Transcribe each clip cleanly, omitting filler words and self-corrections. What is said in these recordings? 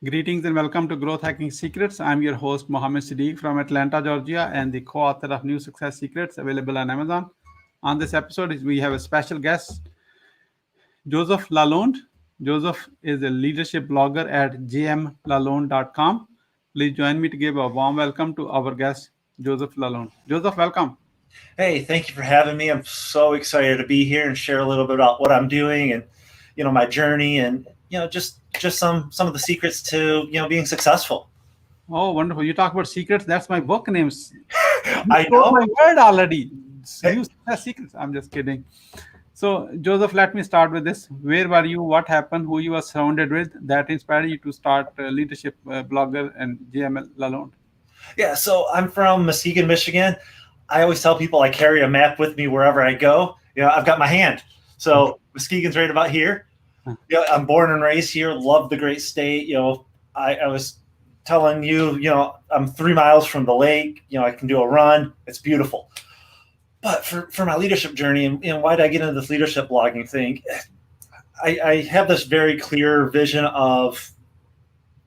Greetings and welcome to Growth Hacking Secrets. I'm your host, Muhammad Siddique from Atlanta, Georgia, and the co author of New Success Secrets available on Amazon. On this episode, we have a special guest, Joseph Lalonde. Joseph is a leadership blogger at jmlalonde.com. Please join me to give a warm welcome to our guest, Joseph Lalonde. Joseph, welcome. Hey, thank you for having me. I'm so excited to be here and share a little bit about what I'm doing and my journey and just some of the secrets to being successful. Oh, wonderful. You talk about secrets. That's my book name. I You know. my word already. Hey, New Success Secrets. I'm just kidding. So, Joseph, let me start with this. Where were you? What happened? Who you were surrounded with that inspired you to start leadership blogger and GML Lalonde? yeah, so I'm from Muskegon, Michigan. I always tell people I carry a map with me wherever I go. I've got my hand. So Muskegon's right about here. I'm born and raised here. Love the great state. I was telling you, I'm 3 miles from the lake. I can do a run. It's beautiful. But for my leadership journey and why did I get into this leadership blogging thing? I have this very clear vision of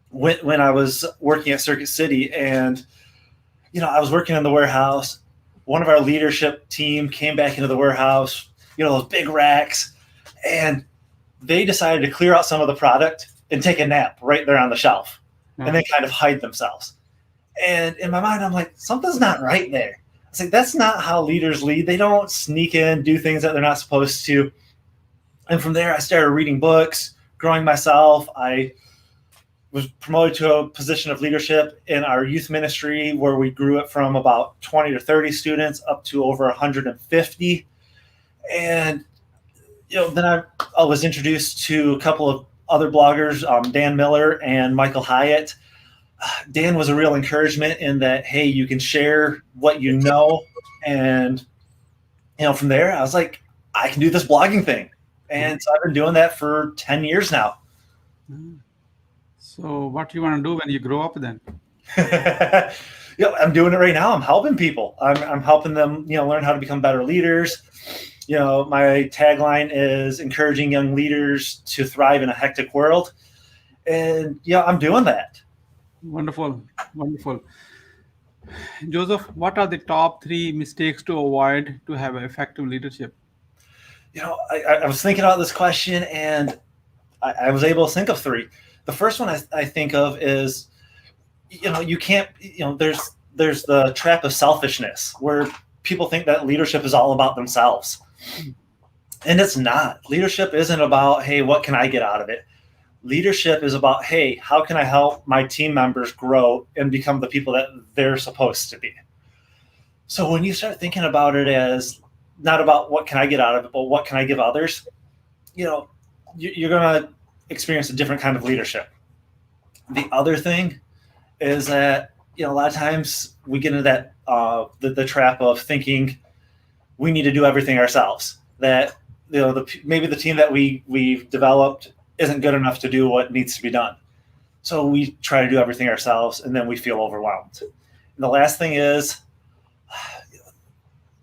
when I was working at Circuit City and, I was working in the warehouse. One of our leadership team came back into the warehouse, those big racks, and they decided to clear out some of the product and take a nap right there on the shelf and then kind of hide themselves. And in my mind, I'm like, something's not right there. I was like, that's not how leaders lead. They don't sneak in, do things that they're not supposed to. And from there, I started reading books, growing myself. I was promoted to a position of leadership in our youth ministry where we grew it from about 20 to 30 students up to over 150. And, then I was introduced to a couple of other bloggers, Dan Miller and Michael Hyatt. Dan was a real encouragement in that, hey, you can share what you know. And, from there, I was like, I can do this blogging thing. And so I've been doing that for 10 years now. So, what do you want to do when you grow up then? I'm doing it right now. I'm helping people. I'm helping them, learn how to become better leaders. My tagline is encouraging young leaders to thrive in a hectic world. And, I'm doing that. Wonderful. Wonderful. Joseph, what are the top three mistakes to avoid to have effective leadership? I was thinking about this question and I was able to think of three. The first one I think of is, you can't, there's the trap of selfishness where people think that leadership is all about themselves. And it's not. Leadership isn't about, hey, what can I get out of it? Leadership is about, hey, how can I help my team members grow and become the people that they're supposed to be? So when you start thinking about it as not about what can I get out of it, but what can I give others, you're going to experience a different kind of leadership. The other thing is that, a lot of times we get into that, the trap of thinking we need to do everything ourselves, that, maybe the team that we've developed isn't good enough to do what needs to be done. So we try to do everything ourselves and then we feel overwhelmed. And the last thing is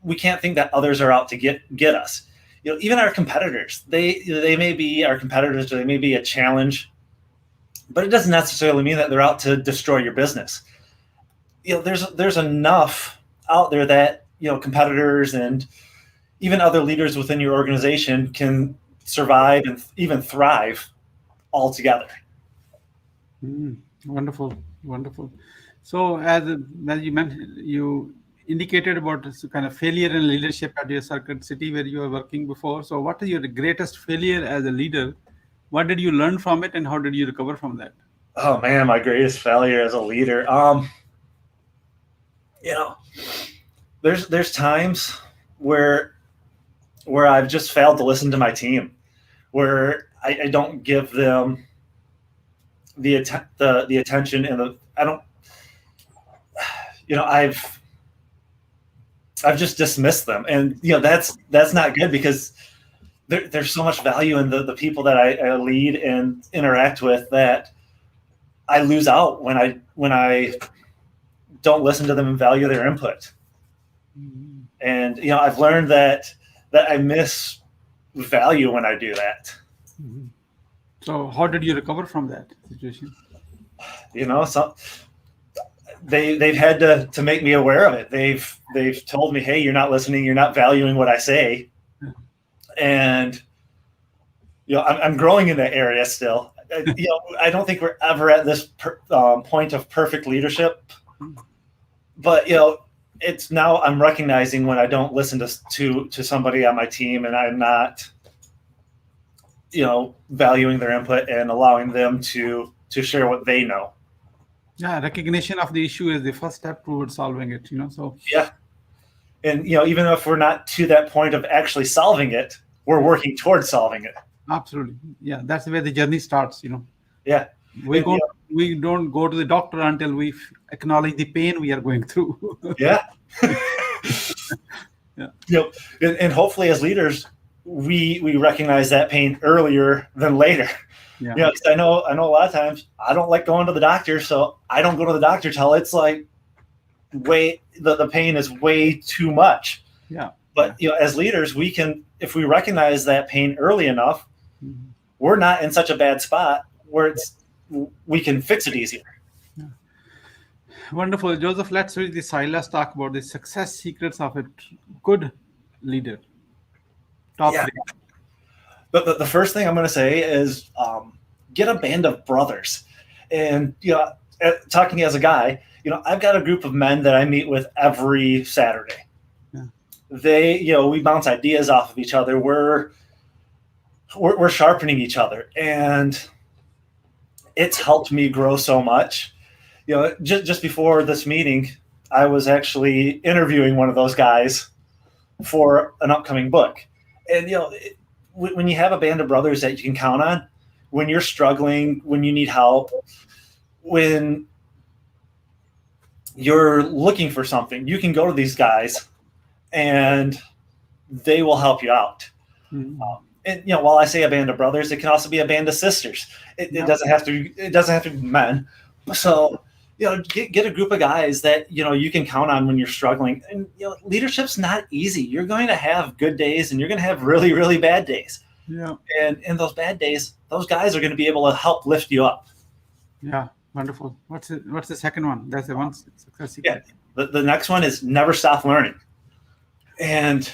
we can't think that others are out to get us. Even our competitors, they may be our competitors, or they may be a challenge, but it doesn't necessarily mean that they're out to destroy your business. There's enough out there that, competitors and even other leaders within your organization can survive and even thrive all together. Wonderful, wonderful. So, as you mentioned, you indicated about this kind of failure in leadership at your circuit city where you were working before. So, what is your greatest failure as a leader? What did you learn from it, and how did you recover from that? Oh man, my greatest failure as a leader. There's times where I've just failed to listen to my team, where I don't give them the attention and I don't, I've just dismissed them, and that's not good because there's so much value in the people that I lead and interact with that I lose out when I don't listen to them and value their input. And I've learned that I miss value when I do that. So, how did you recover from that situation? Some they've had to make me aware of it. They've told me, hey, you're not listening, you're not valuing what I say, and I'm growing in that area still. I don't think we're ever at this point of perfect leadership, but it's now I'm recognizing when I don't listen to somebody on my team and I'm not valuing their input and allowing them to share what they know. Yeah, recognition of the issue is the first step towards solving it. So yeah, and even if we're not to that point of actually solving it, we're working towards solving it. Absolutely, yeah, that's where the journey starts. Yeah, we don't go to the doctor until we acknowledge the pain we are going through. Yeah. Yeah. And hopefully as leaders, we recognize that pain earlier than later. Yeah. Because I know a lot of times I don't like going to the doctor, so I don't go to the doctor till it's like the pain is way too much. Yeah. But as leaders, we can, if we recognize that pain early enough, we're not in such a bad spot where we can fix it easier. Yeah. Wonderful, Joseph. Let's read the side. Let's talk about the success secrets of a good leader. Top three. But the first thing I'm going to say is get a band of brothers. And talking as a guy, I've got a group of men that I meet with every Saturday. Yeah. They, we bounce ideas off of each other. We're sharpening each other, and it's helped me grow so much. Just before this meeting, I was actually interviewing one of those guys for an upcoming book. And, when you have a band of brothers that you can count on, when you're struggling, when you need help, when you're looking for something, you can go to these guys and they will help you out. Mm-hmm. And while I say a band of brothers, it can also be a band of sisters. It doesn't have to be men. So get a group of guys that you can count on when you're struggling. And leadership's not easy. You're going to have good days and you're going to have really, really bad days. Yeah. And in those bad days, those guys are going to be able to help lift you up. Yeah, wonderful. What's the second one? That's the one success secret. Yeah. The next one is never stop learning. And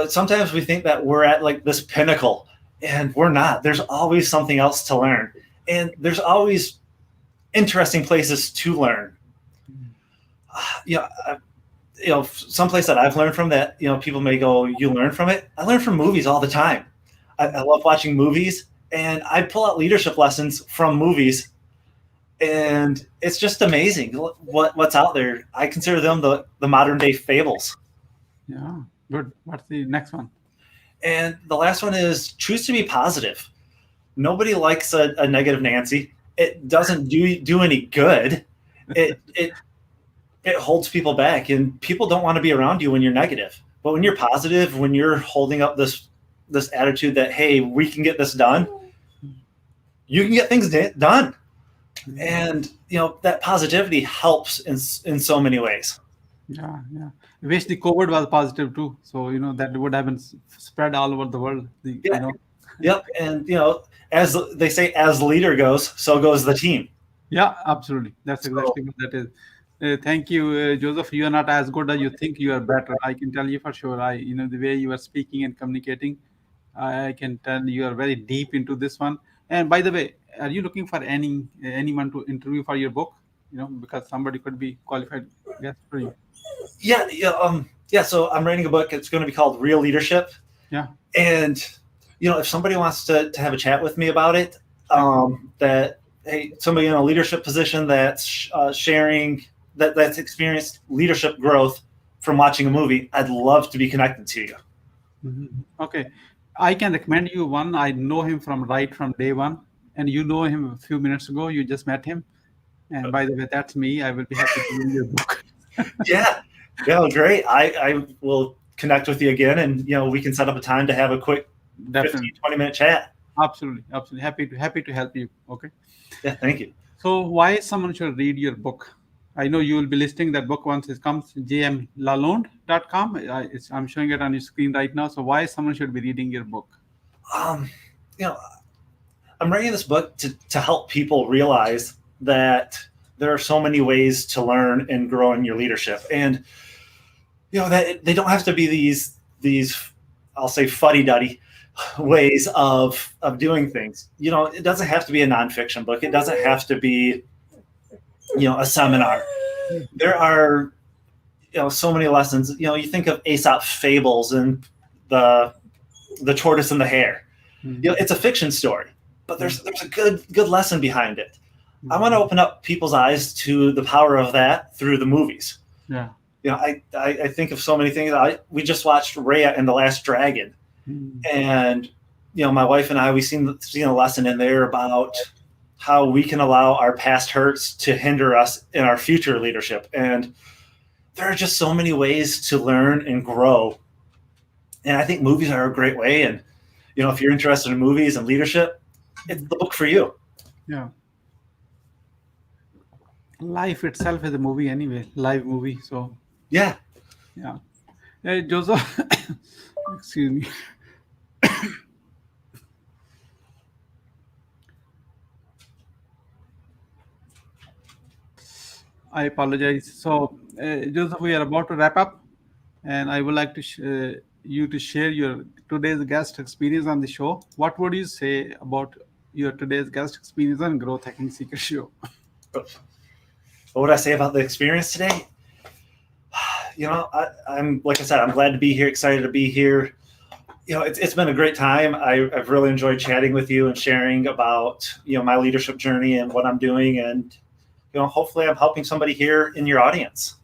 sometimes we think that we're at like this pinnacle, and we're not. There's always something else to learn, and there's always interesting places to learn. Someplace that I've learned from that, people may go, you learn from it. I learn from movies all the time. I love watching movies, and I pull out leadership lessons from movies, and it's just amazing what's out there. I consider them the modern day fables. Yeah, good. What's the next one? And the last one is choose to be positive. Nobody likes a negative Nancy. It doesn't do any good. It holds people back, and people don't want to be around you when you're negative. But when you're positive, when you're holding up this attitude that, hey, we can get this done, you can get things done. And that positivity helps in so many ways. Yeah. I wish the COVID was positive too, so that would have been spread all over the world. Yep. And as they say, as the leader goes, so goes the team. Yeah, absolutely. That's exactly what that is. Thank you, Joseph. You are not as good as you think. You are better. I can tell you for sure. The way you are speaking and communicating, I can tell you are very deep into this one. And by the way, are you looking for anyone to interview for your book? Because somebody could be qualified guest for you. Yeah. So I'm writing a book. It's going to be called Real Leadership. Yeah. And if somebody wants to have a chat with me about it, that hey, somebody in a leadership position that's sharing that's experienced leadership growth from watching a movie, I'd love to be connected to you. Mm-hmm. Okay. I can recommend you one. I know him from day one, and you know him a few minutes ago. You just met him. And by the way, that's me. I will be happy to read your book. Yeah, great. I will connect with you again, and we can set up a time to have a quick 15-20-minute chat. Absolutely. Happy to help you. Okay. Yeah, thank you. So why someone should read your book? I know you will be listing that book once it comes, jmlalonde.com. I'm showing it on your screen right now. So why someone should be reading your book? I'm writing this book to help people realize that there are so many ways to learn and grow in your leadership. And that they don't have to be these I'll say fuddy-duddy ways of doing things. It doesn't have to be a nonfiction book. It doesn't have to be a seminar. There are so many lessons. You think of Aesop fables and the tortoise and the hare. It's a fiction story, but there's a good lesson behind it. I want to open up people's eyes to the power of that through the movies. Yeah. I think of so many things. We just watched Raya and the Last Dragon, and my wife and I, we seen a lesson in there about how we can allow our past hurts to hinder us in our future leadership. And there are just so many ways to learn and grow. And I think movies are a great way. And if you're interested in movies and leadership, it's the book for you. Yeah. Life itself is a movie anyway, live movie. So Yeah. yeah. Hey, Joseph, excuse me. I apologize. So, Joseph, we are about to wrap up, and I would like to you to share your today's guest experience on the show. What would you say about your today's guest experience on Growth Hacking Secret Show? What would I say about the experience today? I'm like I said, I'm glad to be here, excited to be here. It's been a great time. I've really enjoyed chatting with you and sharing about my leadership journey and what I'm doing, and hopefully I'm helping somebody here in your audience.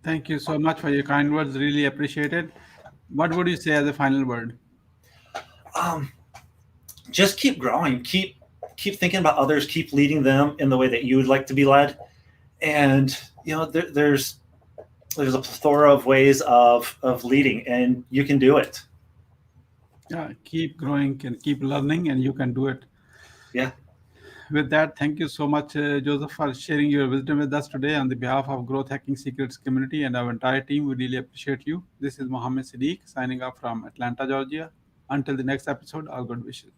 Thank you so much for your kind words. Really appreciate it. What would you say as a final word? Just keep growing. Keep thinking about others. Keep leading them in the way that you would like to be led. And there's a plethora of ways of leading, and you can do it. Yeah, keep growing and keep learning, and you can do it. Yeah. With that, thank you so much, Joseph, for sharing your wisdom with us today on the behalf of Growth Hacking Secrets community and our entire team. We really appreciate you. This is Muhammad Siddique signing off from Atlanta, Georgia. Until the next episode, our good wishes.